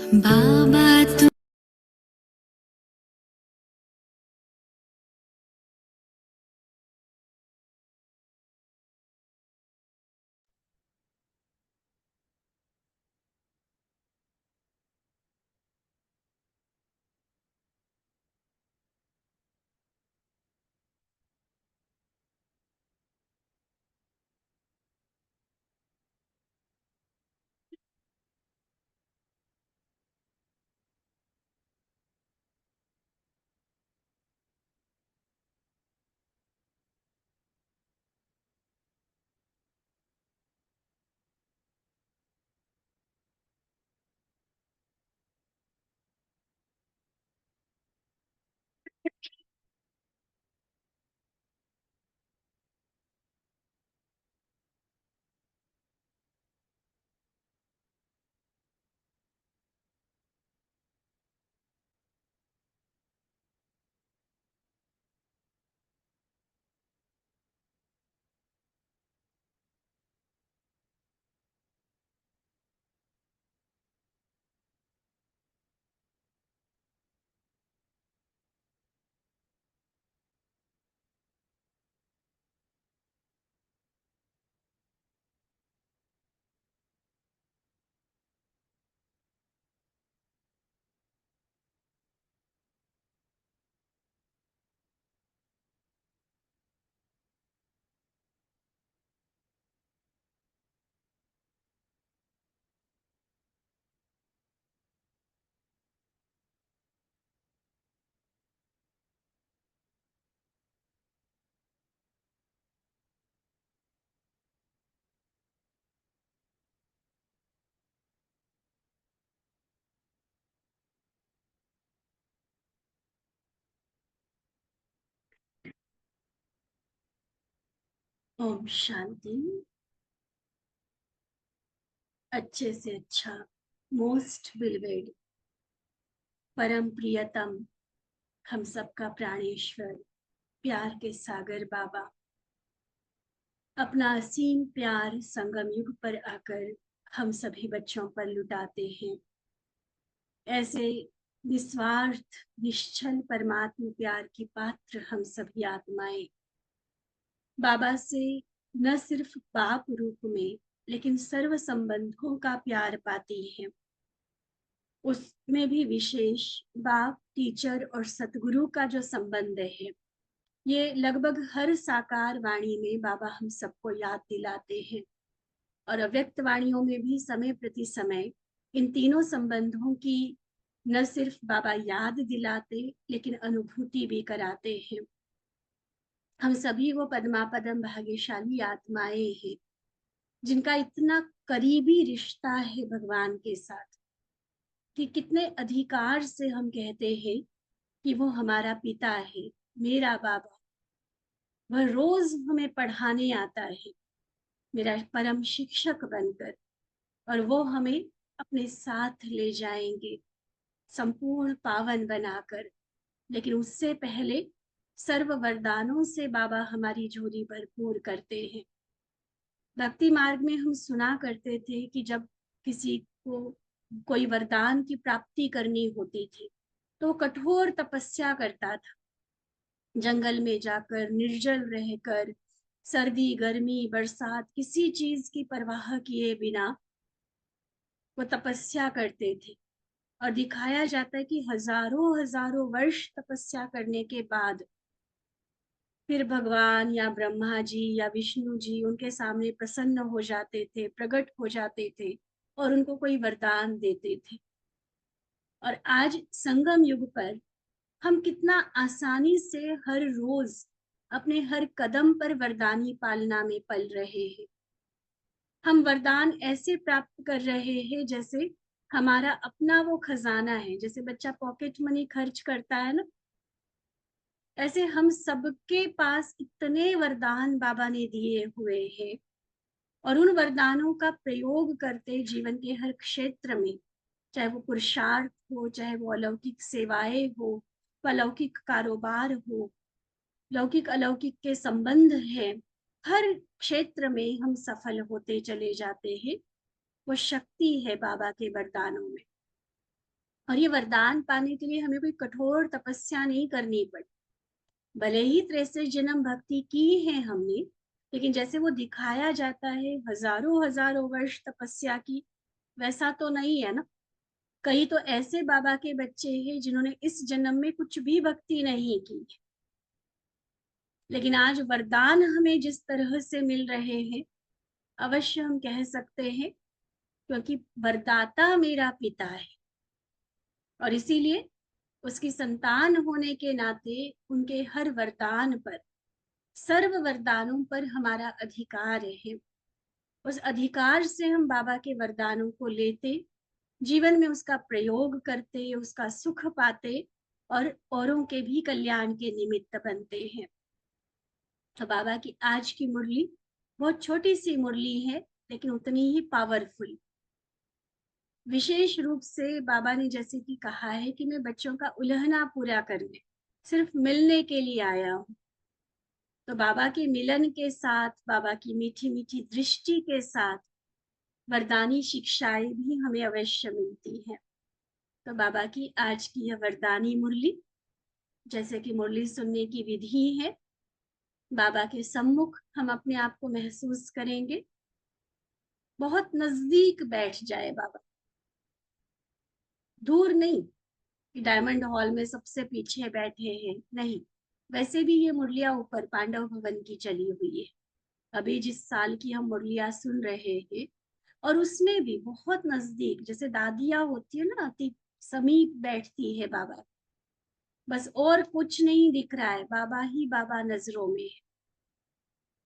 बाबा तू ओम शांति। अच्छे से अच्छा, मोस्ट बिलवेड, परम प्रियतम, हम सबका प्राणेश्वर, प्यार के सागर बाबा अपना असीम प्यार संगम युग पर आकर हम सभी बच्चों पर लुटाते हैं। ऐसे निस्वार्थ निश्चल परमात्मा प्यार की पात्र हम सभी आत्माएं बाबा से न सिर्फ बाप रूप में लेकिन सर्व संबंधों का प्यार पाती हैं। उसमें भी विशेष बाप, टीचर और सतगुरु का जो संबंध है, ये लगभग हर साकार वाणी में बाबा हम सबको याद दिलाते हैं और अव्यक्त वाणियों में भी समय प्रति समय इन तीनों संबंधों की न सिर्फ बाबा याद दिलाते लेकिन अनुभूति भी कराते हैं। हम सभी वो पद्मापदम भाग्यशाली आत्माएं हैं जिनका इतना करीबी रिश्ता है भगवान के साथ कि कितने अधिकार से हम कहते हैं कि वो हमारा पिता है, मेरा बाबा। वह रोज हमें पढ़ाने आता है, मेरा परम शिक्षक बनकर, और वो हमें अपने साथ ले जाएंगे संपूर्ण पावन बनाकर। लेकिन उससे पहले सर्व वरदानों से बाबा हमारी झोली भरपूर करते हैं। भक्ति मार्ग में हम सुना करते थे कि जब किसी को कोई वरदान की प्राप्ति करनी होती थी तो कठोर तपस्या करता था, जंगल में जाकर निर्जल रहकर, सर्दी गर्मी बरसात किसी चीज की परवाह किए बिना वो तपस्या करते थे। और दिखाया जाता है कि हजारों हजारों वर्ष तपस्या करने के बाद फिर भगवान या ब्रह्मा जी या विष्णु जी उनके सामने प्रसन्न हो जाते थे, प्रकट हो जाते थे और उनको कोई वरदान देते थे। और आज संगम युग पर हम कितना आसानी से हर रोज अपने हर कदम पर वरदानी पालना में पल रहे हैं। हम वरदान ऐसे प्राप्त कर रहे हैं जैसे हमारा अपना वो खजाना है। जैसे बच्चा पॉकेट मनी खर्च करता है ना, ऐसे हम सबके पास इतने वरदान बाबा ने दिए हुए हैं और उन वरदानों का प्रयोग करते जीवन के हर क्षेत्र में, चाहे वो पुरुषार्थ हो, चाहे वो अलौकिक सेवाएं हो, अलौकिक कारोबार हो, लौकिक अलौकिक के संबंध है, हर क्षेत्र में हम सफल होते चले जाते हैं। वो शक्ति है बाबा के वरदानों में। और ये वरदान पाने के लिए हमें कोई कठोर तपस्या नहीं करनी पड़ी। भले ही 63 जन्म भक्ति की है हमने, लेकिन जैसे वो दिखाया जाता है हजारों हजारों वर्ष तपस्या की, वैसा तो नहीं है ना। कई तो ऐसे बाबा के बच्चे हैं जिन्होंने इस जन्म में कुछ भी भक्ति नहीं की, लेकिन आज वरदान हमें जिस तरह से मिल रहे हैं, अवश्य हम कह सकते हैं क्योंकि वरदाता मेरा पिता है, और इसीलिए उसकी संतान होने के नाते उनके हर वरदान पर, सर्व वरदानों पर हमारा अधिकार है। उस अधिकार से हम बाबा के वरदानों को लेते, जीवन में उसका प्रयोग करते, उसका सुख पाते और औरों के भी कल्याण के निमित्त बनते हैं। तो बाबा की आज की मुरली बहुत छोटी सी मुरली है, लेकिन उतनी ही पावरफुल। विशेष रूप से बाबा ने जैसे कि कहा है कि मैं बच्चों का उलहना पूरा करने, सिर्फ मिलने के लिए आया हूँ। तो बाबा के मिलन के साथ, बाबा की मीठी मीठी दृष्टि के साथ वरदानी शिक्षाएं भी हमें अवश्य मिलती है। तो बाबा की आज की यह वरदानी मुरली, जैसे कि मुरली सुनने की विधि है, बाबा के सम्मुख हम अपने आप को महसूस करेंगे, बहुत नजदीक बैठ जाए बाबा, दूर नहीं कि डायमंड हॉल में सबसे पीछे बैठे हैं, नहीं। वैसे भी ये मुरलियां ऊपर पांडव भवन की चली हुई है। अभी जिस साल की हम मुरलियां सुन रहे हैं, और उसमें भी बहुत नजदीक, जैसे दादियां होती है ना, अति समीप बैठती है बाबा, बस और कुछ नहीं दिख रहा है, बाबा ही बाबा नजरों में है।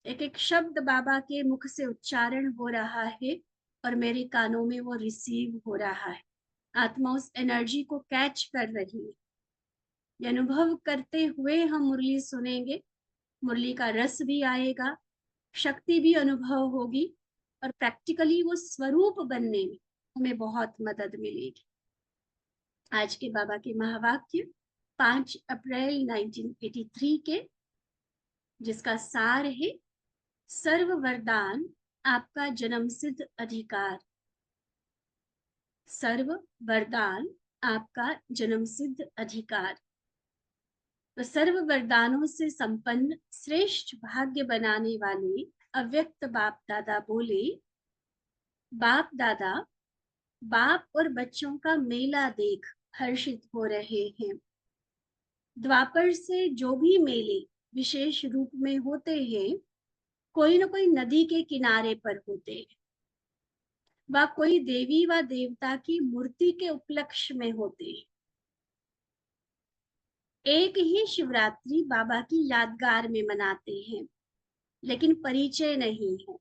एक एक शब्द बाबा के मुख से उच्चारण हो रहा है और मेरे कानों में वो रिसीव हो रहा है। आत्मा उस एनर्जी को कैच कर रही है। ये अनुभव करते हुए हम मुरली सुनेंगे, मुरली का रस भी आएगा, शक्ति भी अनुभव होगी, और प्रैक्टिकली वो स्वरूप बनने में हमें बहुत मदद मिलेगी। आज के बाबा के महावाक्य 5 अप्रैल 1983 के, जिसका सार है, सर्व वरदान आपका जन्मसिद्ध अधिकार। सर्व वरदान आपका जन्मसिद्ध अधिकार। तो सर्व वरदानों से संपन्न श्रेष्ठ भाग्य बनाने वाले अव्यक्त बाप दादा बोले, बाप दादा बाप और बच्चों का मेला देख हर्षित हो रहे हैं। द्वापर से जो भी मेले विशेष रूप में होते हैं, कोई न कोई नदी के किनारे पर होते हैं, व कोई देवी व देवता की मूर्ति के उपलक्ष्य में होते हैं। एक ही शिवरात्रि बाबा की यादगार में मनाते हैं, लेकिन परिचय नहीं है।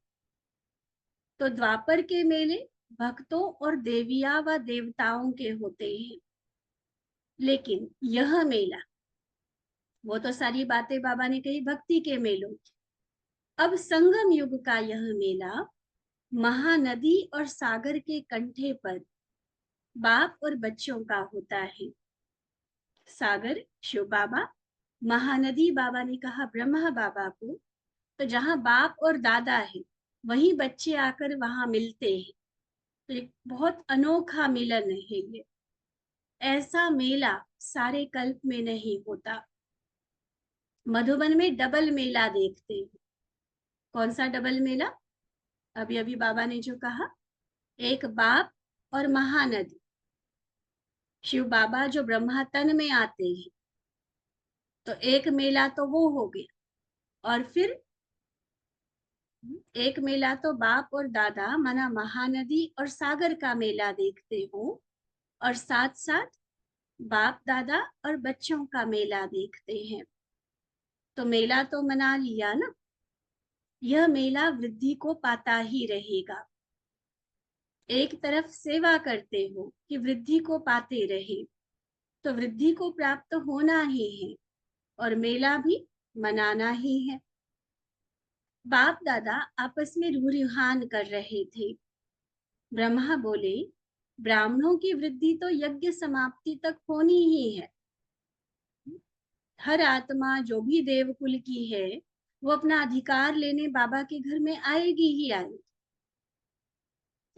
तो द्वापर के मेले भक्तों और देविया व देवताओं के होते हैं, लेकिन यह मेला, वो तो सारी बातें बाबा ने कही भक्ति के मेलों की। अब संगम युग का यह मेला महानदी और सागर के कंठे पर बाप और बच्चों का होता है। सागर शिव बाबा, महानदी बाबा ने कहा ब्रह्मा बाबा को। तो जहां बाप और दादा है, वहीं बच्चे आकर वहां मिलते हैं। तो एक बहुत अनोखा मिलन है ये। ऐसा मेला सारे कल्प में नहीं होता। मधुबन में डबल मेला देखते हैं। कौन सा डबल मेला? अभी अभी बाबा ने जो कहा, एक बाप और महानदी, शिव बाबा जो ब्रह्मा तन में आते हैं, तो एक मेला तो वो हो गया। और फिर एक मेला तो बाप और दादा माना महानदी और सागर का मेला देखते हो, और साथ साथ बाप दादा और बच्चों का मेला देखते हैं। तो मेला तो मना लिया ना, यह मेला वृद्धि को पाता ही रहेगा। एक तरफ सेवा करते हो कि वृद्धि को पाते रहे, तो वृद्धि को प्राप्त होना ही है और मेला भी मनाना ही है। बाप दादा आपस में रूहान कर रहे थे। ब्रह्मा बोले, ब्राह्मणों की वृद्धि तो यज्ञ समाप्ति तक होनी ही है। हर आत्मा जो भी देवकुल की है, वो अपना अधिकार लेने बाबा के घर में आएगी ही आएगी।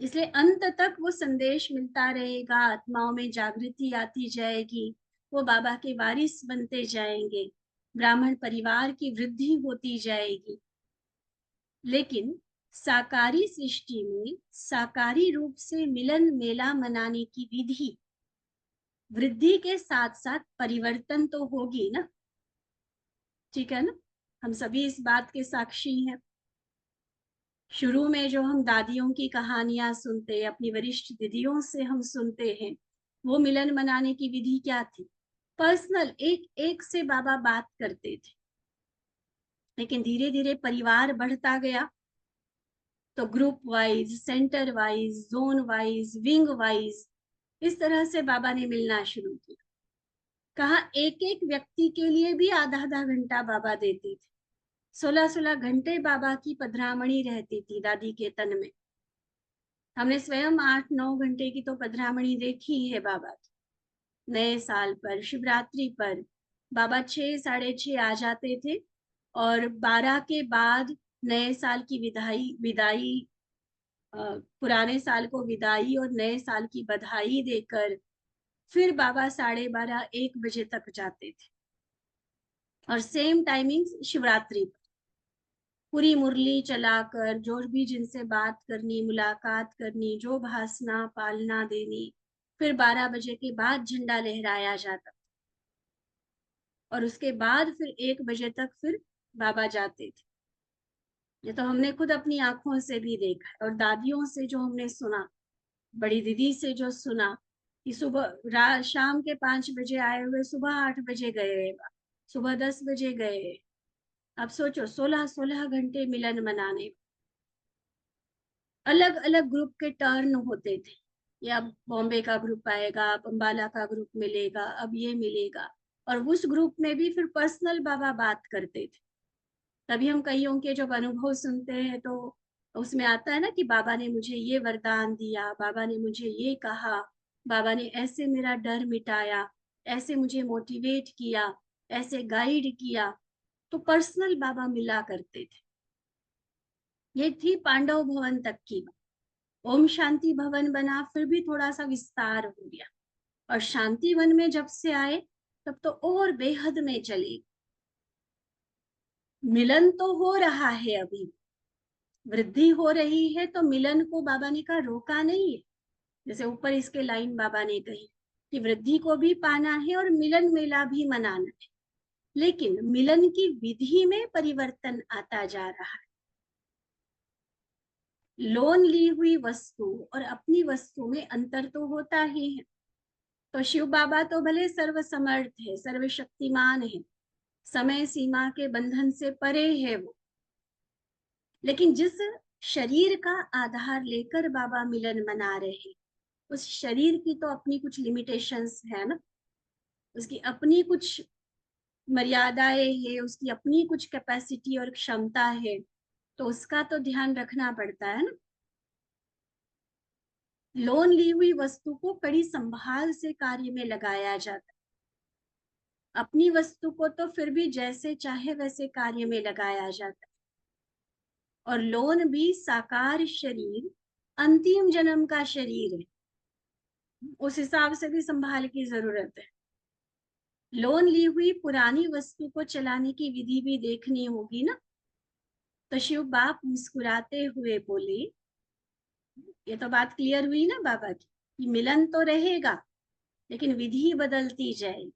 इसलिए अंत तक वो संदेश मिलता रहेगा, आत्माओं में जागृति आती जाएगी, वो बाबा के वारिस बनते जाएंगे, ब्राह्मण परिवार की वृद्धि होती जाएगी। लेकिन साकारी सृष्टि में साकारी रूप से मिलन मेला मनाने की विधि वृद्धि के साथ साथ परिवर्तन तो होगी ना, ठीक है ना। हम सभी इस बात के साक्षी हैं। शुरू में जो हम दादियों की कहानियां सुनते, अपनी वरिष्ठ दीदियों से हम सुनते हैं, वो मिलन मनाने की विधि क्या थी? पर्सनल, एक एक से बाबा बात करते थे। लेकिन धीरे धीरे परिवार बढ़ता गया, तो group wise, centre wise, zone wise, wing wise, इस तरह से बाबा ने मिलना शुरू किया। कहा एक एक व्यक्ति के लिए भी आधा आधा घंटा बाबा देते थे। 16-16 घंटे बाबा की पधरामणी रहती थी दादी के तन में। हमने स्वयं 8-9 घंटे की तो पधरामणी देखी है बाबा की। नए साल पर, शिवरात्रि पर बाबा 6-6:30 आ जाते थे और 12 के बाद नए साल की विदाई, पुराने साल को विदाई और नए साल की बधाई देकर फिर बाबा 12:30-1 बजे तक जाते थे। और सेम टाइमिंग शिवरात्रि पर पूरी मुरली चलाकर, जो भी जिनसे बात करनी, मुलाकात करनी, जो भाषणा पालना देनी, फिर 12 बजे के बाद झंडा लहराया जाता और उसके बाद फिर 1 बजे तक फिर बाबा जाते थे। ये तो हमने खुद अपनी आंखों से भी देखा और दादियों से जो हमने सुना, बड़ी दीदी से जो सुना कि सुबह शाम के 5 बजे आए हुए सुबह 8 बजे गए, सुबह 10 बजे गए। अब सोचो 16-16 घंटे मिलन मनाने। अलग अलग ग्रुप के टर्न होते थे, या अब बॉम्बे का ग्रुप आएगा, अब अम्बाला का ग्रुप मिलेगा, अब ये मिलेगा। और उस ग्रुप में भी फिर पर्सनल बाबा बात करते थे। तभी हम कईयों के जब अनुभव सुनते हैं तो उसमें आता है ना कि बाबा ने मुझे ये वरदान दिया, बाबा ने मुझे ये कहा, बाबा ने ऐसे मेरा डर मिटाया, ऐसे मुझे मोटिवेट किया, ऐसे गाइड किया। तो पर्सनल बाबा मिला करते थे। ये थी पांडव भवन तक की बात। ओम शांति भवन बना, फिर भी थोड़ा सा विस्तार हो गया। और शांति वन में जब से आए तब तो और बेहद में चले। मिलन तो हो रहा है, अभी वृद्धि हो रही है, तो मिलन को बाबा ने कहा रोका नहीं है। जैसे ऊपर इसके लाइन बाबा ने कही कि वृद्धि को भी पाना है और मिलन मेला भी मनाना है। लेकिन मिलन की विधि में परिवर्तन आता जा रहा है। लोन ली हुई वस्तु और अपनी वस्तु में अंतर तो होता ही है। तो शिव बाबा तो भले सर्वसमर्थ है, सर्वशक्तिमान है, समय सीमा के बंधन से परे है वो, लेकिन जिस शरीर का आधार लेकर बाबा मिलन मना रहे हैं, उस शरीर की तो अपनी कुछ लिमिटेशंस है ना, उसकी अपनी कुछ मर्यादाएं है, उसकी अपनी कुछ कैपेसिटी और क्षमता है, तो उसका तो ध्यान रखना पड़ता है ना। लोन ली हुई वस्तु को बड़ी संभाल से कार्य में लगाया जाता है। अपनी वस्तु को तो फिर भी जैसे चाहे वैसे कार्य में लगाया जाता है। और लोन भी साकार शरीर, अंतिम जन्म का शरीर है, उस हिसाब से भी संभाल की जरूरत है। लोन ली हुई पुरानी वस्तु को चलाने की विधि भी देखनी होगी ना। तो शिव बाप मुस्कुराते हुए बोले, ये तो बात क्लियर हुई ना बाबा की, कि मिलन तो रहेगा लेकिन विधि बदलती जाएगी।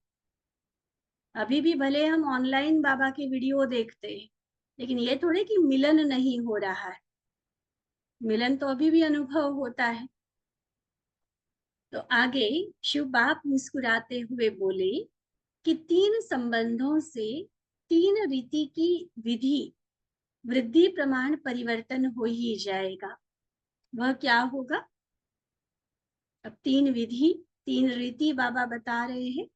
अभी भी भले हम ऑनलाइन बाबा के वीडियो देखते हैं, लेकिन ये थोड़े कि मिलन नहीं हो रहा है, मिलन तो अभी भी अनुभव होता है। तो आगे शिव बाप मुस्कुराते हुए बोले कि 3 संबंधों से 3 रीति की विधि वृद्धि प्रमाण परिवर्तन हो ही जाएगा। वह क्या होगा? अब 3 विधि 3 रीति बाबा बता रहे हैं।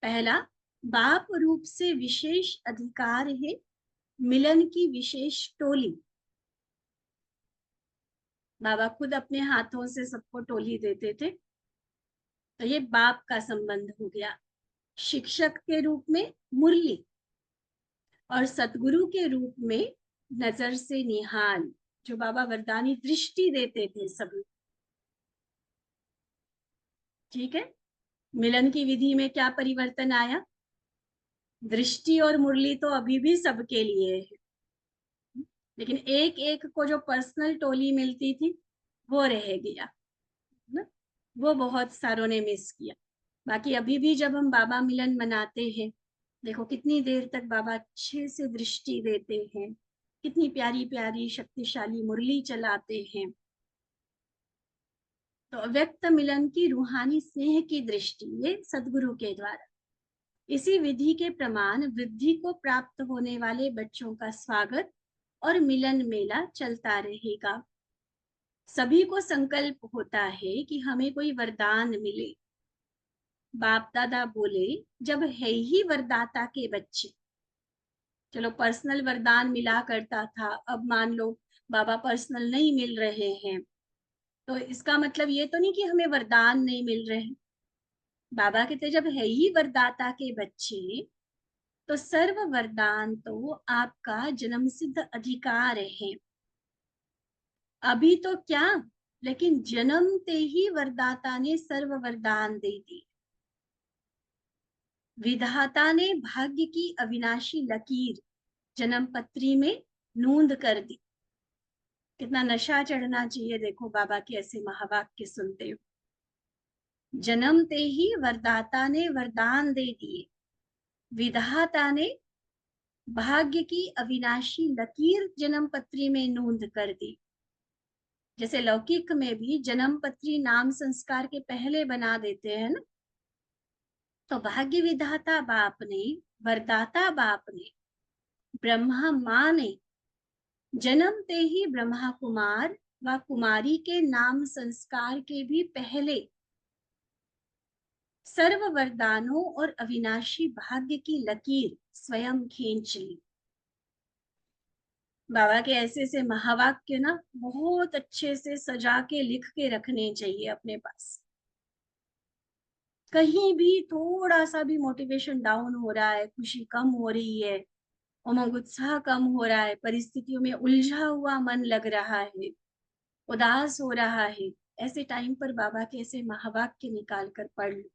पहला, बाप रूप से विशेष अधिकार है मिलन की विशेष टोली। बाबा खुद अपने हाथों से सबको टोली देते थे, तो ये बाप का संबंध हो गया। शिक्षक के रूप में मुरली और सतगुरु के रूप में नजर से निहाल, जो बाबा वरदानी दृष्टि देते थे सभी। ठीक है, मिलन की विधि में क्या परिवर्तन आया? दृष्टि और मुरली तो अभी भी सबके लिए है, लेकिन एक एक को जो पर्सनल टोली मिलती थी वो रह गया ना, वो बहुत सारों ने मिस किया। बाकी अभी भी जब हम बाबा मिलन मनाते हैं, देखो कितनी देर तक बाबा अच्छे से दृष्टि देते हैं, कितनी प्यारी प्यारी शक्तिशाली मुरली चलाते हैं। तो अव्यक्त मिलन की रूहानी स्नेह की दृष्टि, ये सदगुरु के द्वारा। इसी विधि के प्रमाण वृद्धि को प्राप्त होने वाले बच्चों का स्वागत और मिलन मेला चलता रहेगा। सभी को संकल्प होता है कि हमें कोई वरदान मिले। बाप दादा बोले, जब है ही वरदाता के बच्चे, चलो पर्सनल वरदान मिला करता था, अब मान लो बाबा पर्सनल नहीं मिल रहे हैं, तो इसका मतलब ये तो नहीं कि हमें वरदान नहीं मिल रहे हैं। बाबा कहते जब है ही वरदाता के बच्चे, तो सर्व वरदान तो आपका जन्म सिद्ध अधिकार है। अभी तो क्या, लेकिन जन्मते ही वरदाता ने सर्व वरदान दे दी। विधाता ने भाग्य की अविनाशी लकीर जन्म पत्री में नूंद कर दी। कितना नशा चढ़ना चाहिए देखो बाबा के ऐसे महावाक्य सुनते हो। जन्मते ही वरदाता ने वरदान दे दिए, विधाता ने भाग्य की अविनाशी लकीर जन्म पत्री में नूंद कर दी। जैसे लौकिक में भी जन्म पत्री नाम संस्कार के पहले बना देते हैं ना, तो भाग्य विधाता बाप ने, वरदाता बाप ने, ब्रह्मा माँ ने जन्मते ही ब्रह्मा कुमार व कुमारी के नाम संस्कार के भी पहले सर्व वरदानों और अविनाशी भाग्य की लकीर स्वयं खींच ली। बाबा के ऐसे से महावाक्य ना बहुत अच्छे से सजा के लिख के रखने चाहिए अपने पास। कहीं भी थोड़ा सा भी मोटिवेशन डाउन हो रहा है, खुशी कम हो रही है, उमंग उत्साह कम हो रहा है, परिस्थितियों में उलझा हुआ मन लग रहा है, उदास हो रहा है, ऐसे टाइम पर बाबा के ऐसे महावाक्य निकाल कर पढ़ लो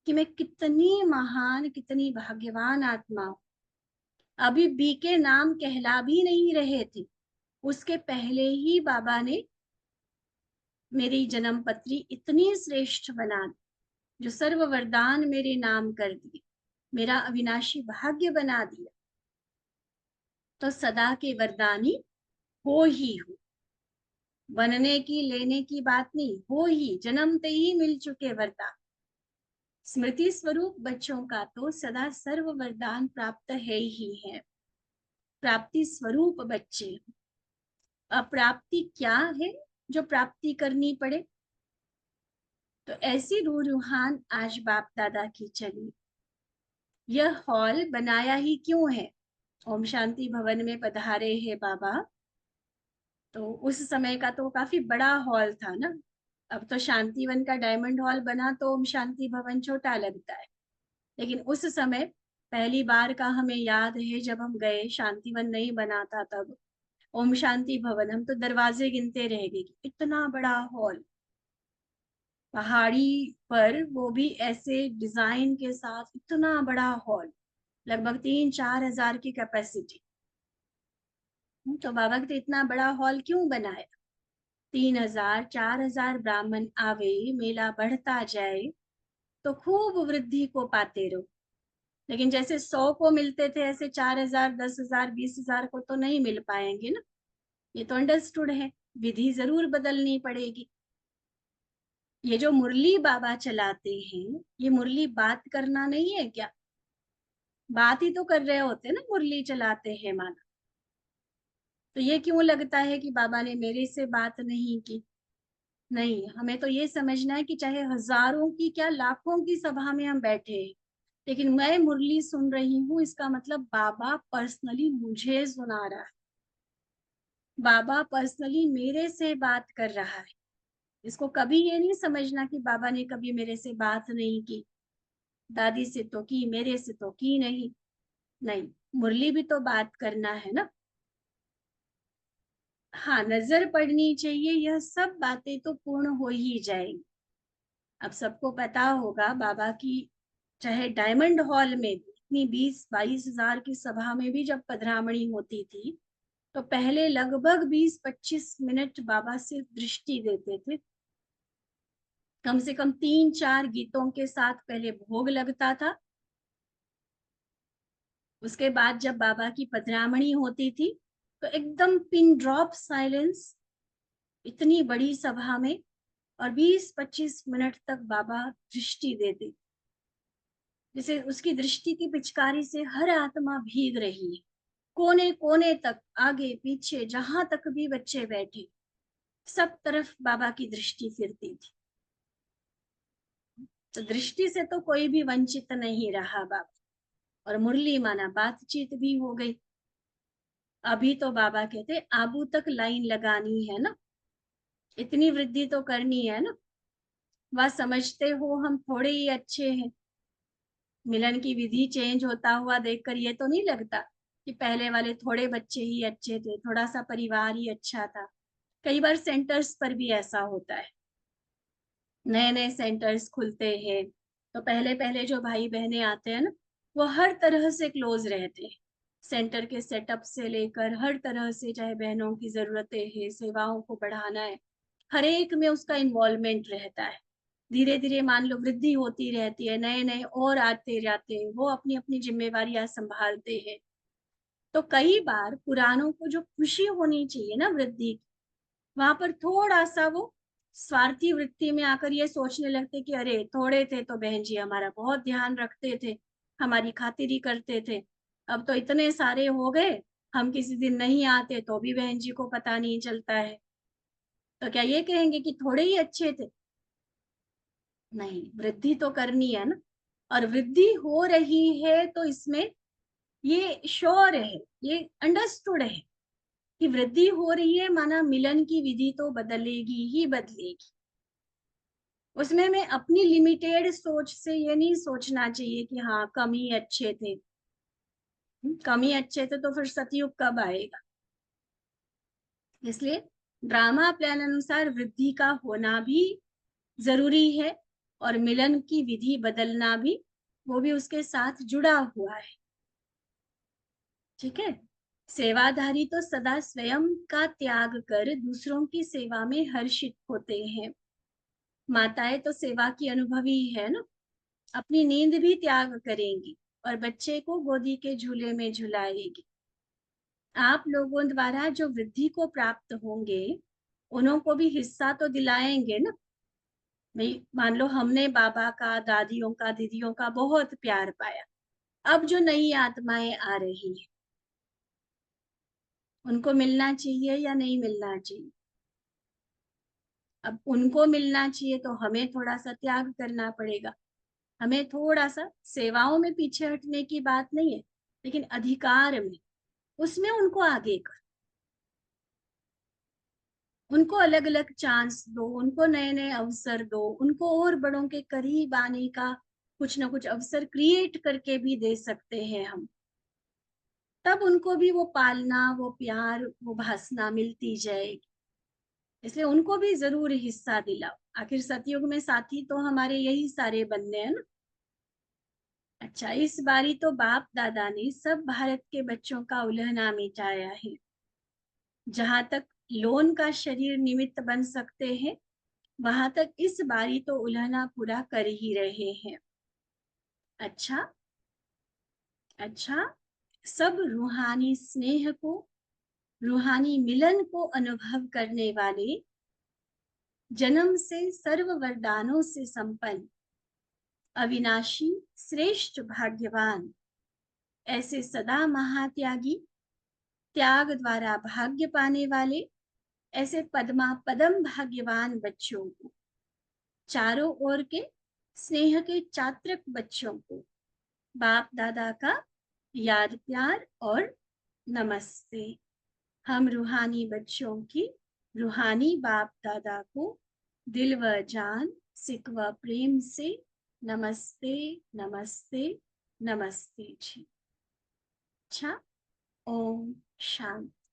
कि मैं कितनी महान, कितनी भाग्यवान आत्मा हूं। अभी बी के नाम कहला भी नहीं रहे थे, उसके पहले ही बाबा ने मेरी जन्म पत्री इतनी श्रेष्ठ बना दी, जो सर्व वरदान मेरे नाम कर दिए, मेरा अविनाशी भाग्य बना दिया। तो सदा के वरदानी हो ही हो, बनने की लेने की बात नहीं, हो ही, जन्मते ही मिल चुके वरदान। स्मृति स्वरूप बच्चों का तो सदा सर्व वरदान प्राप्त है ही है, प्राप्ति स्वरूप बच्चे। अप्राप्ति क्या है जो प्राप्ति करनी पड़े? तो ऐसी रूहान आज बाप दादा की चली। यह हॉल बनाया ही क्यों है? ओम शांति भवन में पधारे हैं बाबा, तो उस समय का तो काफी बड़ा हॉल था ना। अब तो शांतिवन का डायमंड हॉल बना तो ओम शांति भवन छोटा लगता है, लेकिन उस समय पहली बार का हमें याद है जब हम गए, शांतिवन नहीं बना था तब, ओम शांति भवन, हम तो दरवाजे गिनते रह गए, इतना बड़ा हॉल, पहाड़ी पर, वो भी ऐसे डिजाइन के साथ, इतना बड़ा हॉल, लगभग 3-4 हजार की कैपेसिटी। तो बाबा के तो इतना बड़ा हॉल क्यों बनाया? 3,000-4,000 ब्राह्मण आवे, मेला बढ़ता जाए तो खूब वृद्धि को पाते रहो। लेकिन जैसे 100 को मिलते थे, ऐसे 4,000, 10,000, 20,000 को तो नहीं मिल पाएंगे ना। ये तो अंडरस्टूड है, विधि जरूर बदलनी पड़ेगी। ये जो मुरली बाबा चलाते हैं, ये मुरली बात करना नहीं है क्या? बात ही तो कर रहे होते ना, मुरली चलाते हैं माना। तो ये क्यों लगता है कि बाबा ने मेरे से बात नहीं की? नहीं, हमें तो ये समझना है कि चाहे हजारों की क्या लाखों की सभा में हम बैठे हैं, लेकिन मैं मुरली सुन रही हूँ, इसका मतलब बाबा पर्सनली मुझे सुना रहा है, बाबा पर्सनली मेरे से बात कर रहा है। इसको कभी ये नहीं समझना कि बाबा ने कभी मेरे से बात नहीं की, दादी से तो की, मेरे से तो की नहीं। नहीं, मुरली भी तो बात करना है ना। हाँ, नजर पड़नी चाहिए, यह सब बातें तो पूर्ण हो ही जाएंगी। अब सबको पता होगा बाबा की, चाहे डायमंड हॉल में भी इतनी 20-22 हजार की सभा में भी जब पधरामणी होती थी, तो पहले लगभग 20-25 मिनट बाबा सिर्फ दृष्टि देते थे। कम से कम 3-4 गीतों के साथ पहले भोग लगता था। उसके बाद जब बाबा की पधरामणी होती थी, तो एकदम पिन ड्रॉप साइलेंस, इतनी बड़ी सभा में, और 20-25 मिनट तक बाबा दृष्टि देते, जैसे उसकी दृष्टि की पिचकारी से हर आत्मा भीग रही है। कोने कोने तक, आगे पीछे, जहां तक भी बच्चे बैठे, सब तरफ बाबा की दृष्टि फिरती थी। तो दृष्टि से तो कोई भी वंचित नहीं रहा बाबा। और मुरली माना बातचीत भी हो गई। अभी तो बाबा कहते आबू तक लाइन लगानी है ना, इतनी वृद्धि तो करनी है ना। वह समझते हो हम थोड़े ही अच्छे हैं। मिलन की विधि चेंज होता हुआ देखकर ये तो नहीं लगता कि पहले वाले थोड़े बच्चे ही अच्छे थे, थोड़ा सा परिवार ही अच्छा था। कई बार सेंटर्स पर भी ऐसा होता है, नए नए सेंटर्स खुलते हैं, तो पहले पहले जो भाई बहनें आते हैं ना, वो हर तरह से क्लोज रहते हैं। सेंटर के सेटअप से लेकर हर तरह से, चाहे बहनों की जरूरतें हैं, सेवाओं को बढ़ाना है, हर एक में उसका इन्वॉल्वमेंट रहता है। धीरे धीरे मान लो वृद्धि होती रहती है, नए नए और आते जाते हैं, वो अपनी अपनी जिम्मेवारियां संभालते हैं। तो कई बार पुरानों को जो खुशी होनी चाहिए ना वृद्धि की, वहां पर थोड़ा सा वो स्वार्थी वृत्ति में आकर ये सोचने लगते कि अरे थोड़े थे तो बहन जी हमारा बहुत ध्यान रखते थे, हमारी खातिरी करते थे, अब तो इतने सारे हो गए, हम किसी दिन नहीं आते तो भी बहन जी को पता नहीं चलता है। तो क्या ये कहेंगे कि थोड़े ही अच्छे थे? नहीं, वृद्धि तो करनी है ना। और वृद्धि हो रही है तो इसमें ये श्योर है, ये अंडरस्टूड है कि वृद्धि हो रही है, माना मिलन की विधि तो बदलेगी ही बदलेगी। उसमें मैं अपनी लिमिटेड सोच से ये नहीं सोचना चाहिए कि हाँ कम ही अच्छे थे। कम ही अच्छे थे तो फिर सतयुग कब आएगा? इसलिए ड्रामा प्लान अनुसार वृद्धि का होना भी जरूरी है, और मिलन की विधि बदलना भी, वो भी उसके साथ जुड़ा हुआ है। ठीक है। सेवाधारी तो सदा स्वयं का त्याग कर दूसरों की सेवा में हर्षित होते हैं। माताएं तो सेवा की अनुभवी है ना, अपनी नींद भी त्याग करेंगी और बच्चे को गोदी के झूले में झुलाएगी। आप लोगों द्वारा जो वृद्धि को प्राप्त होंगे, उन्हों को भी हिस्सा तो दिलाएंगे ना। भाई मान लो हमने बाबा का, दादियों का, दीदियों का बहुत प्यार पाया, अब जो नई आत्माएं आ रही हैं, उनको मिलना चाहिए या नहीं मिलना चाहिए? अब उनको मिलना चाहिए तो हमें थोड़ा सा त्याग करना पड़ेगा। हमें थोड़ा सा सेवाओं में पीछे हटने की बात नहीं है, लेकिन अधिकार में, उसमें उनको आगे कर, उनको अलग अलग चांस दो, उनको नए नए अवसर दो, उनको और बड़ों के करीब आने का कुछ ना कुछ अवसर क्रिएट करके भी दे सकते हैं हम। तब उनको भी वो पालना, वो प्यार, वो भासना मिलती जाएगी। इसलिए उनको भी जरूर हिस्सा दिलाओ। आखिर सतयुग में साथी तो हमारे यही सारे बनने हैं ना। अच्छा, इस बारी तो बाप दादा ने सब भारत के बच्चों का उल्हना मिटाया है। जहां तक लोन का शरीर निमित्त बन सकते हैं, वहां तक इस बारी तो उल्हना पूरा कर ही रहे हैं। अच्छा, अच्छा, सब रूहानी स्नेह को, रूहानी मिलन को अनुभव करने वाले, जन्म से सर्व वरदानों से संपन्न, अविनाशी, श्रेष्ठ, भाग्यवान, ऐसे सदा महात्यागी, त्याग द्वारा भाग्य पाने वाले, ऐसे पदम भाग्यवान बच्चों को, चारों ओर के स्नेह के चात्रक बच्चों को बाप दादा का याद प्यार और नमस्ते। हम रूहानी बच्चों की रूहानी बाप दादा को दिल व जान सिक व प्रेम से नमस्ते नमस्ते नमस्ते जी। अच्छा, ओम शांति।